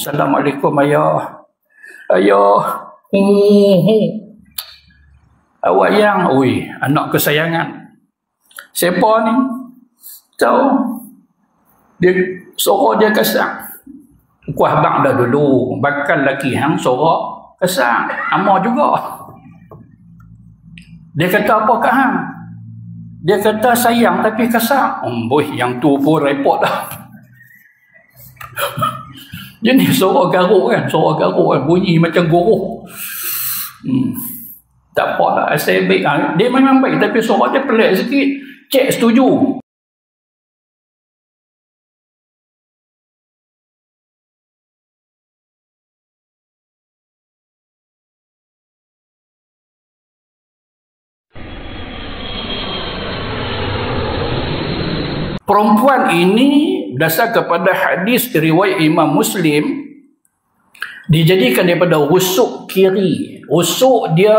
Assalamualaikum ayah. Ayah. Awak yang, oi, anak kesayangan. Siapa ni? Tahu? Dia suara dia kasar. Kuah bang dah dulu. Bakal laki hang suara kasar. Amar juga. Dia kata apa kat hang? Dia kata sayang tapi kasar. Boy, yang tu pun repot dah. Jenis suara garuk kan. Suara garuk kan. Bunyi macam goroh. Tak apa lah. Asal baik. Dia memang baik. Tapi suara dia pelik sikit. Cek setuju. Perempuan ini berdasar kepada hadis riwayat Imam Muslim dijadikan daripada rusuk kiri. Rusuk dia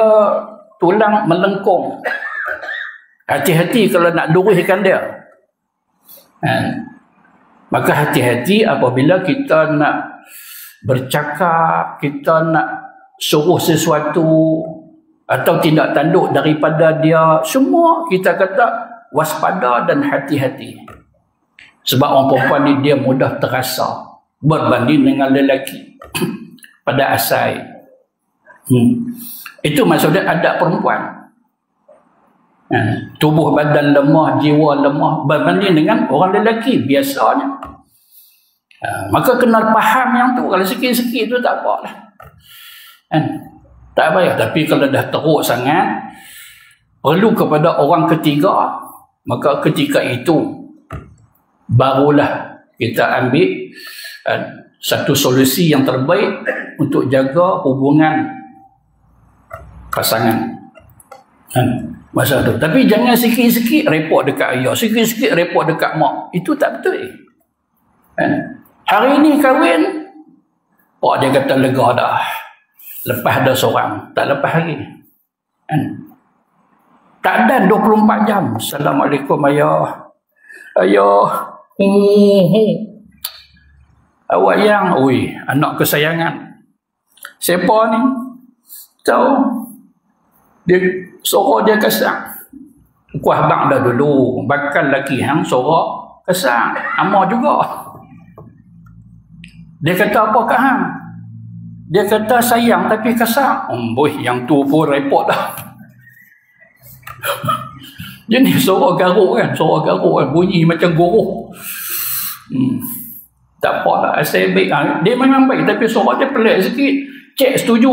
tulang melengkung. Hati-hati kalau nak luruskan dia. Maka hati-hati apabila kita nak bercakap, kita nak suruh sesuatu atau tindak tanduk daripada dia, semua kita kata waspada dan hati-hati. Sebab orang perempuan ni dia mudah terasa berbanding dengan lelaki pada asal. Itu maksudnya adab perempuan. Tubuh badan lemah, jiwa lemah berbanding dengan orang lelaki biasanya. Maka kena faham yang tu. Kalau sikit-sikit tu tak apa lah. Tak payah. Tapi kalau dah teruk sangat, perlu kepada orang ketiga. Maka ketika itu barulah kita ambil satu solusi yang terbaik untuk jaga hubungan pasangan masa tu. Tapi jangan sikit-sikit repot dekat ayah, sikit-sikit repot dekat mak. Itu tak betul. Hari ni kahwin, dia kata lega dah, lepas dah seorang, tak lepas lagi. Tak ada 24 jam. Assalamualaikum ayah. Ayah. Awak yang, oi, anak kesayangan. Siapa ni? Tahu? Dia suara dia kasar. Kuah bang dah dulu. Bakal laki hang suara kasar. Amar juga. Dia kata apa kat hang? Dia kata sayang tapi kasar. Boy, yang tu pun repot dah. Jenis suara garuk kan. Suara garuk kan. Bunyi macam goroh. Tak apa lah. Asal baik. Dia memang baik. Tapi suara dia pelik sikit. Cek setuju.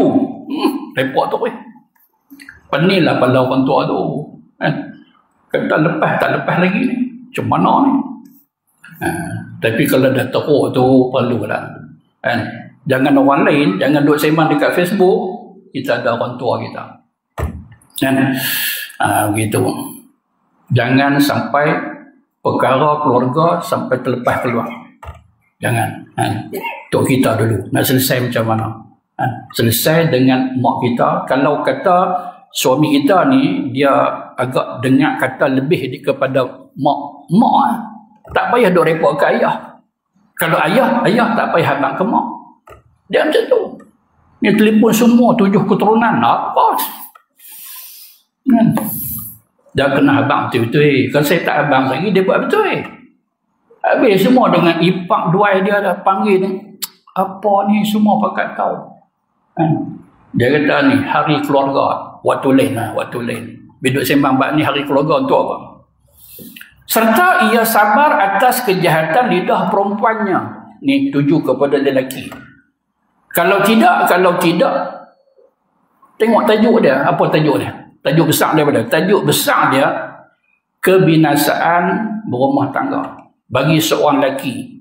Repot tu. Penilah pada orang tua tu. Kata lepas. Tak lepas lagi ni. Macam mana ni? Tapi kalau dah teruk tu. Perlulah. Jangan orang lain. Jangan duduk sembang dekat Facebook. Kita ada orang tua kita. Begitu. Jangan sampai perkara keluarga sampai terlepas keluar. Jangan. Untuk kita dulu. Nak selesai macam mana? Selesai dengan mak kita. Kalau kata suami kita ni, dia agak dengar kata lebih kepada mak. Tak payah duk repot ke ayah. Kalau ayah tak payah habang ke mak. Dia macam tu. Dia telefon semua 7 keturunan. Apa? Dia kena abang betul-betul. Kalau saya tak abang lagi, dia buat betul. Habis semua dengan ipak duai dia dah panggil ni. Apa ni semua pakat kau. Dia kata ni, hari keluarga. Waktu lain lah, waktu lain. Biduk sembang bak ni hari keluarga untuk apa? Serta ia sabar atas kejahatan lidah perempuannya. Ni tuju kepada lelaki. Kalau tidak, tengok tajuk dia. Apa tajuk dia? Tajuk besar daripada. Tajuk besar dia, kebinasaan berumah tangga. Bagi seorang lelaki.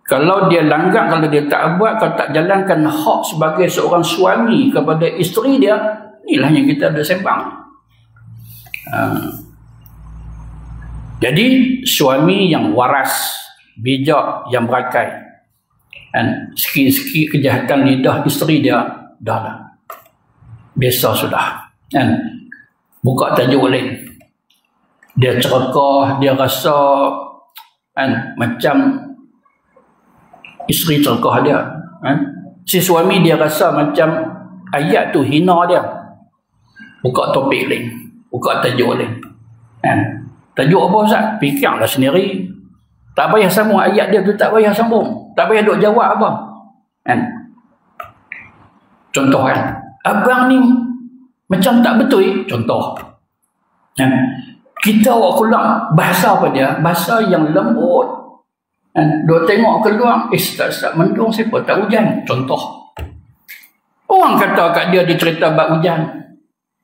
Kalau dia langgar, kalau dia tak buat, kalau tak jalankan hak sebagai seorang suami kepada isteri dia, inilah yang kita ada sembang. Jadi, suami yang waras, bijak, yang berakai. Sikit-sikit kejahatan lidah isteri dia, dah lah. Biasa sudah. Buka tajuk lain. Dia cerakah, dia rasa macam isteri celkah dia. Si suami dia rasa macam ayat tu hina dia. Buka topik lain, buka tajuk lain. Tajuk apa Ustaz? Fikirlah sendiri. Tak payah sambung ayat dia tu, tak payah sambung. Tak payah duk jawab apa. Contoh abang ni macam tak betul. Contoh. Kita awak keluar bahasa apa dia? Bahasa yang lembut. Duk tengok keluar, tak mendung siapa tak hujan. Contoh. Orang kata kat dia cerita bab hujan.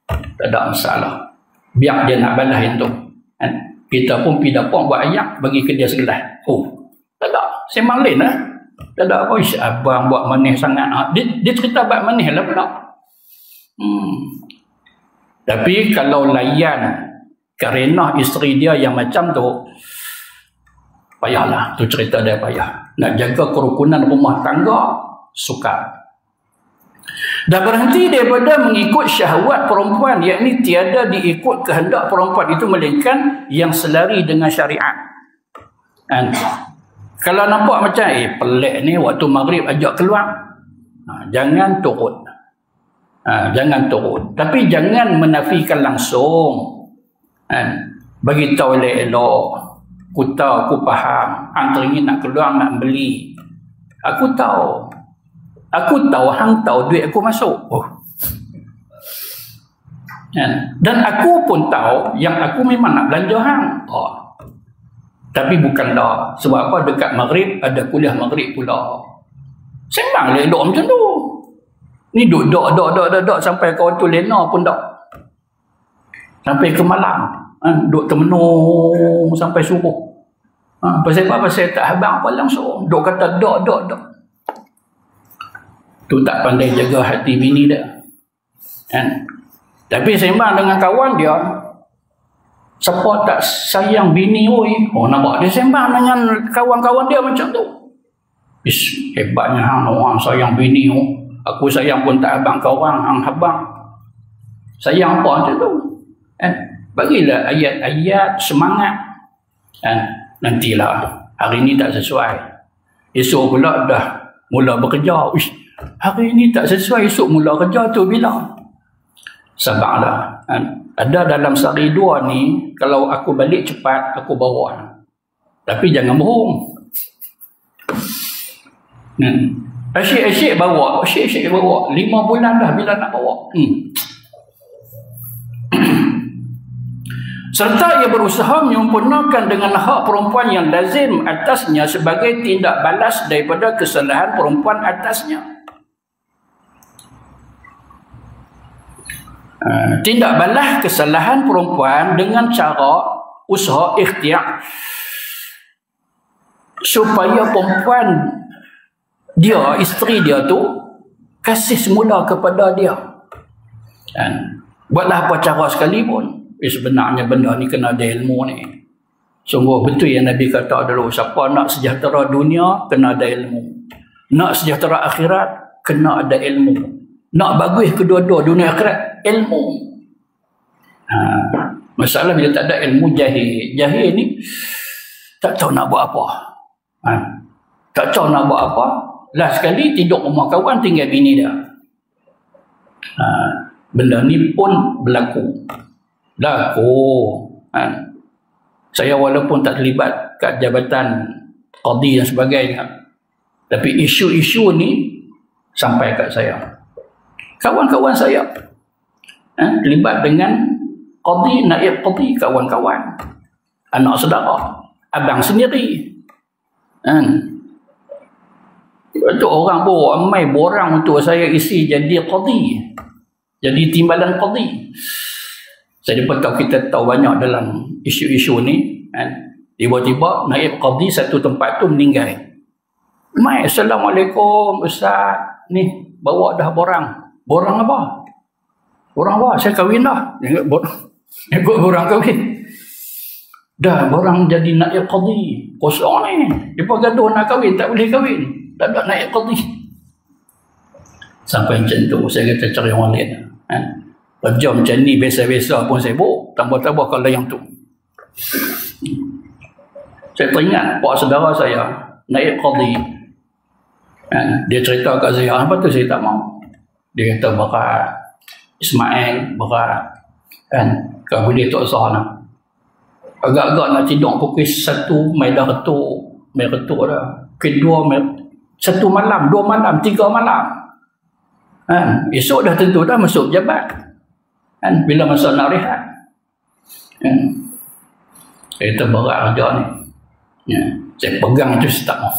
Tak ada masalah. Biar dia nak balas yang tu. Kita pun pergi dapur buat ayam, bagi ke dia segelas. Tak ada. Sembang lain lah. Tak ada apa. Abang buat manis sangat. Dia cerita bab manis lah pula. Tapi kalau layan kerana isteri dia yang macam tu, payahlah. Tu cerita dia payah. Nak jaga kerukunan rumah tangga, sukar. Dah berhenti daripada mengikut syahwat perempuan, yakni tiada diikut kehendak perempuan itu melainkan yang selari dengan syariat. Kalau nampak macam pelik ni waktu maghrib ajak keluar, jangan turut. Jangan turut. Tapi jangan menafikan langsung. Bagi tahu elok-elok. Aku tahu, aku faham. Hang teringin nak keluar, nak beli. Aku tahu. Hang tahu duit aku masuk. Dan aku pun tahu yang aku memang nak belanja hang. Tapi bukan dah. Sebab apa? Dekat maghrib ada kuliah maghrib pula. Sembang elok macam tu. Ni duduk sampai kawan tu lena pun tak. Sampai ke malam. Duk termenung sampai subuh. Pasal apa? Pasal tak habang apa langsung. Duk kata dok. Tu tak pandai jaga hati bini dia. Tapi sembang dengan kawan dia, siapa tak sayang bini nampak dia sembang dengan kawan-kawan dia macam tu. Hebatnya hang orang sayang bini. Aku sayang pun tak habang kawan, hang habang. Sayang apa macam tu? Bagilah ayat-ayat semangat. Nantilah hari ini tak sesuai, esok pula dah mula bekerja. Hari ini tak sesuai, esok mula kerja. Tu bila? Sabarlah. Ada dalam sehari dua ni, kalau aku balik cepat aku bawa. Tapi jangan bohong. Asyik-asyik bawa. 5 bulan dah bila nak bawa. Serta ia berusaha menyempurnakan dengan hak perempuan yang lazim atasnya sebagai tindak balas daripada kesalahan perempuan atasnya. Tindak balas kesalahan perempuan dengan cara usaha ikhtiar supaya perempuan dia, isteri dia tu kasih semula kepada dia. Buatlah apa cara sekalipun. Sebenarnya benda ni kena ada ilmu ni. Sungguh betul yang Nabi kata dulu, siapa nak sejahtera dunia kena ada ilmu, nak sejahtera akhirat kena ada ilmu, nak bagus kedua-dua dunia akhirat ilmu. Masalah bila tak ada ilmu, jahil ni tak tahu nak buat apa. Tak tahu nak buat apa. Last sekali tidur rumah kawan, tinggal bini dia. Benda ni pun berlaku. Saya walaupun tak terlibat kat jabatan qadi dan sebagainya, tapi isu-isu ni sampai kat saya. Kawan-kawan saya terlibat dengan qadi, naib qadi, kawan-kawan, anak saudara, abang sendiri. Itu orang ramai borang untuk saya isi jadi qadi, jadi timbalan qadi. Saya pun tahu, kita tahu banyak dalam isu-isu ni. Tiba-tiba naib qadi satu tempat tu meninggal. Mai, Assalamualaikum Ustaz, ni bawa dah borang. Borang apa? Borang apa? Saya kahwin dah. Ikut borang kahwin. Dah borang jadi naib qadi. Kosong ni. Dia gaduh nak kahwin, tak boleh kahwin. Tak ada naib qadi. Sampai macam tu, saya kata cari orang lain. Kerja macam ni biasa-biasa pun sibuk, tambah-tambah kalau yang tu. Saya teringat pak saudara saya, naib qadi. Kan? Dia cerita kat saya, apa tu saya tak mau. Dia kata berat, Ismail berat. Kan? Kalau boleh tak usah nak. Agak-agak nak tidur pukul 1, mai dah retuk dah. Kedua, 1 malam, 2 malam, 3 malam. Kan? Esok dah tentu dah masuk pejabat. Kan? Bila masuk nak rehat. Kan? Saya kata berat kerja ni. Ya. Saya pegang tu saya tak mau.